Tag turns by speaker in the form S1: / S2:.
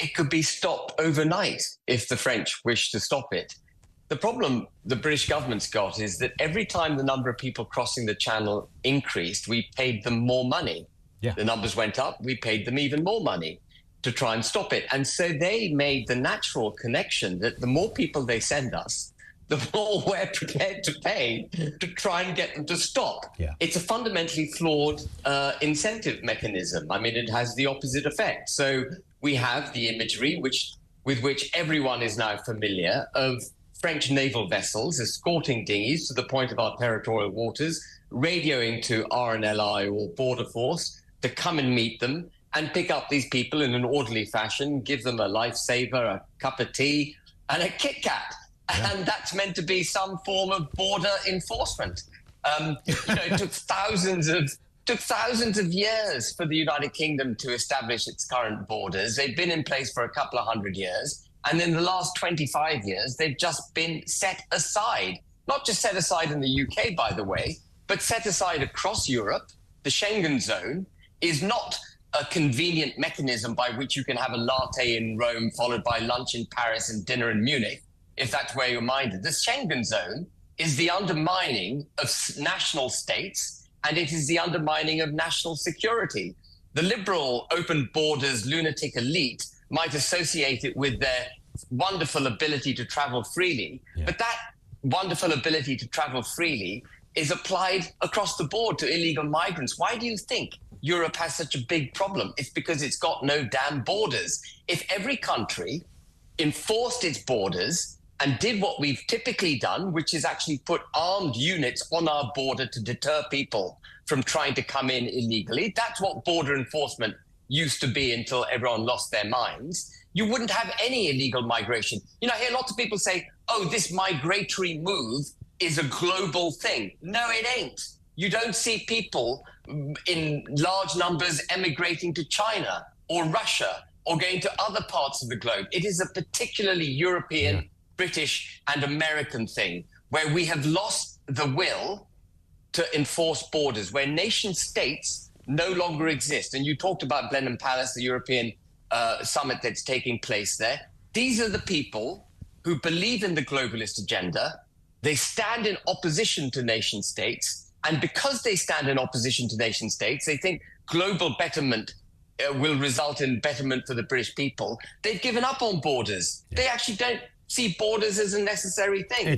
S1: it could be stopped overnight if the French wish to stop it. The problem the British government's got is that every time the number of people crossing the channel increased, we paid them more money.
S2: Yeah.
S1: The numbers went up, we paid them even more money to try and stop it. And so they made the natural connection that the more people they send us, the more we're prepared to pay to try and get them to stop.
S2: Yeah.
S1: It's a fundamentally flawed incentive mechanism. I mean, it has the opposite effect. So we have the imagery with which everyone is now familiar of French naval vessels escorting dinghies to the point of our territorial waters, radioing to RNLI or Border Force to come and meet them and pick up these people in an orderly fashion, give them a lifesaver, a cup of tea, and a Kit Kat. Yeah. And that's meant to be some form of border enforcement. It took thousands of years for the United Kingdom to establish its current borders. They've been in place for a couple of hundred years. And in the last 25 years, they've just been set aside. Not just set aside in the UK, by the way, but set aside across Europe. The Schengen zone is not a convenient mechanism by which you can have a latte in Rome, followed by lunch in Paris and dinner in Munich, if that's where you're minded. The Schengen zone is the undermining of national states, and it is the undermining of national security. The liberal open borders lunatic elite might associate it with their wonderful ability to travel freely, but that wonderful ability to travel freely is applied across the board to illegal migrants. Why do you think Europe has such a big problem? It's because it's got no damn borders. If every country enforced its borders and did what we've typically done, which is actually put armed units on our border to deter people from trying to come in illegally, that's what border enforcement used to be until everyone lost their minds, you wouldn't have any illegal migration. I hear lots of people say, oh, this migratory move is a global thing. No, it ain't. You don't see people in large numbers emigrating to China or Russia or going to other parts of the globe. It is a particularly European, British and American thing where we have lost the will to enforce borders, where nation states no longer exist. And you talked about Blenheim Palace, the European summit that's taking place there. These are the people who believe in the globalist agenda. They stand in opposition to nation states. And because they stand in opposition to nation states, they think global betterment will result in betterment for the British people. They've given up on borders. They actually don't see borders as a necessary thing.